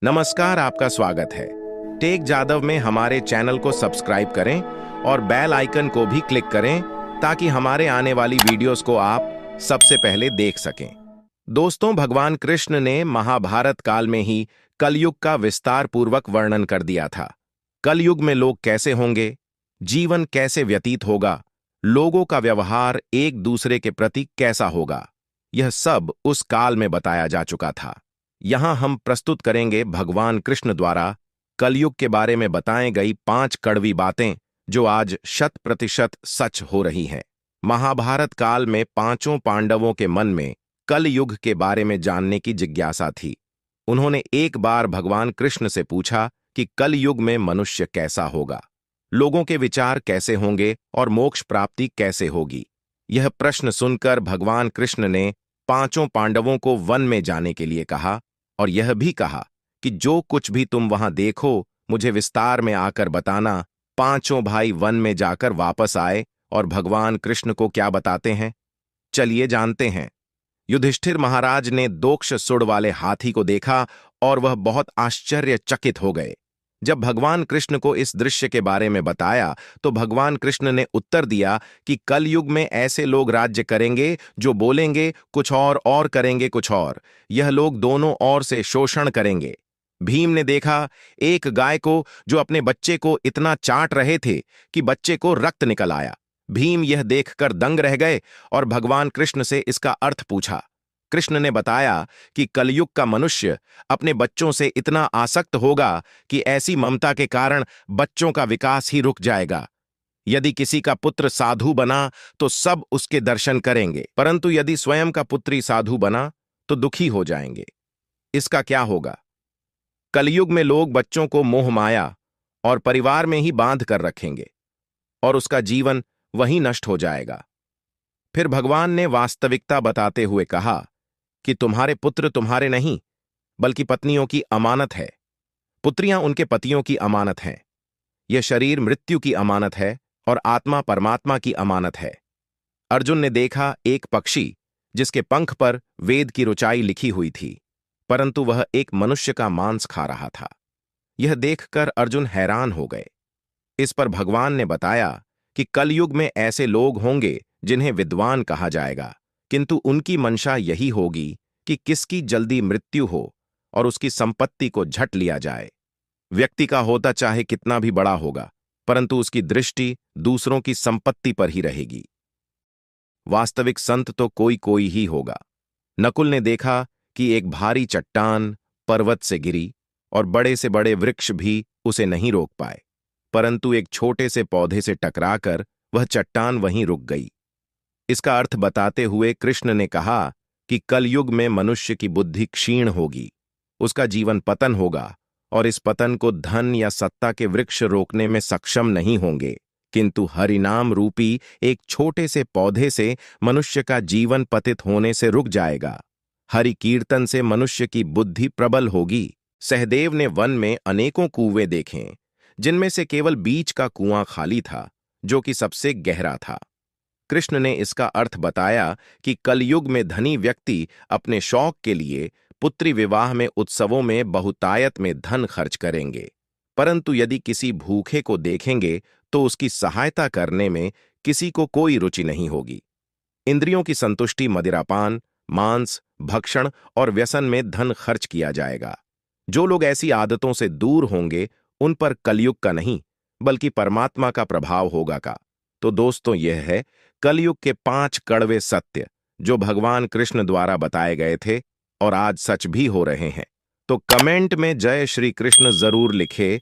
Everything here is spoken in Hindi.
नमस्कार, आपका स्वागत है। टेक जादव में हमारे चैनल को सब्सक्राइब करें और बेल आइकन को भी क्लिक करें ताकि हमारे आने वाली वीडियोस को आप सबसे पहले देख सकें। दोस्तों, भगवान कृष्ण ने महाभारत काल में ही कलयुग का विस्तार पूर्वक वर्णन कर दिया था। कलयुग में लोग कैसे होंगे, जीवन कैसे व्यतीत होगा, लोगों का व्यवहार एक दूसरे के प्रति कैसा होगा, यह सब उस काल में बताया जा चुका था। यहां हम प्रस्तुत करेंगे भगवान कृष्ण द्वारा कलयुग के बारे में बताई गई 5 कड़वी बातें जो आज 100% सच हो रही हैं। महाभारत काल में पांचों पांडवों के मन में कलयुग के बारे में जानने की जिज्ञासा थी। उन्होंने एक बार भगवान कृष्ण से पूछा कि कलयुग में मनुष्य कैसा होगा, लोगों के विचार कैसे होंगे और मोक्ष प्राप्ति कैसे होगी। यह प्रश्न सुनकर भगवान कृष्ण ने पांचों पांडवों को वन में जाने के लिए कहा और यह भी कहा कि जो कुछ भी तुम वहां देखो मुझे विस्तार में आकर बताना। पांचों भाई वन में जाकर वापस आए और भगवान कृष्ण को क्या बताते हैं, चलिए जानते हैं। युधिष्ठिर महाराज ने दोक्ष सुड़ वाले हाथी को देखा और वह बहुत आश्चर्यचकित हो गए। जब भगवान कृष्ण को इस दृश्य के बारे में बताया तो भगवान कृष्ण ने उत्तर दिया कि कलयुग में ऐसे लोग राज्य करेंगे जो बोलेंगे कुछ और करेंगे कुछ और। यह लोग दोनों ओर से शोषण करेंगे। भीम ने देखा एक गाय को जो अपने बच्चे को इतना चाट रहे थे कि बच्चे को रक्त निकल आया। भीम यह देखकर दंग रह गए और भगवान कृष्ण से इसका अर्थ पूछा। कृष्ण ने बताया कि कलयुग का मनुष्य अपने बच्चों से इतना आसक्त होगा कि ऐसी ममता के कारण बच्चों का विकास ही रुक जाएगा। यदि किसी का पुत्र साधु बना तो सब उसके दर्शन करेंगे, परंतु यदि स्वयं का पुत्री साधु बना तो दुखी हो जाएंगे। इसका क्या होगा? कलयुग में लोग बच्चों को मोह माया और परिवार में ही बांध कर रखेंगे और उसका जीवन वहीं नष्ट हो जाएगा। फिर भगवान ने वास्तविकता बताते हुए कहा कि तुम्हारे पुत्र तुम्हारे नहीं बल्कि पत्नियों की अमानत है। पुत्रियां उनके पतियों की अमानत हैं। यह शरीर मृत्यु की अमानत है और आत्मा परमात्मा की अमानत है। अर्जुन ने देखा एक पक्षी जिसके पंख पर वेद की ऋचाई लिखी हुई थी, परंतु वह एक मनुष्य का मांस खा रहा था। यह देखकर अर्जुन हैरान हो गए। इस पर भगवान ने बताया कि कलयुग में ऐसे लोग होंगे जिन्हें विद्वान कहा जाएगा, किंतु उनकी मंशा यही होगी कि किसकी जल्दी मृत्यु हो और उसकी संपत्ति को झट लिया जाए। व्यक्ति का होता चाहे कितना भी बड़ा होगा, परंतु उसकी दृष्टि दूसरों की संपत्ति पर ही रहेगी। वास्तविक संत तो कोई कोई ही होगा। नकुल ने देखा कि एक भारी चट्टान पर्वत से गिरी और बड़े से बड़े वृक्ष भी उसे नहीं रोक पाए, परंतु एक छोटे से पौधे से टकराकर वह चट्टान वहीं रुक गई। इसका अर्थ बताते हुए कृष्ण ने कहा कि कलयुग में मनुष्य की बुद्धि क्षीण होगी, उसका जीवन पतन होगा और इस पतन को धन या सत्ता के वृक्ष रोकने में सक्षम नहीं होंगे, किंतु हरिनाम रूपी एक छोटे से पौधे से मनुष्य का जीवन पतित होने से रुक जाएगा। हरि कीर्तन से मनुष्य की बुद्धि प्रबल होगी। सहदेव ने वन में अनेकों कुएं देखे, जिनमें से केवल बीच का कुआं खाली था जो कि सबसे गहरा था। कृष्ण ने इसका अर्थ बताया कि कलयुग में धनी व्यक्ति अपने शौक के लिए पुत्री विवाह में उत्सवों में बहुतायत में धन खर्च करेंगे, परंतु यदि किसी भूखे को देखेंगे तो उसकी सहायता करने में किसी को कोई रुचि नहीं होगी। इंद्रियों की संतुष्टि मदिरापान, मांस, भक्षण और व्यसन में धन खर्च किया जाएगा। जो लोग ऐसी आदतों से दूर होंगे उन पर कलयुग का नहीं बल्कि परमात्मा का प्रभाव होगा का। तो दोस्तों, यह है कलयुग के 5 कड़वे सत्य जो भगवान कृष्ण द्वारा बताए गए थे और आज सच भी हो रहे हैं। तो कमेंट में जय श्री कृष्ण जरूर लिखे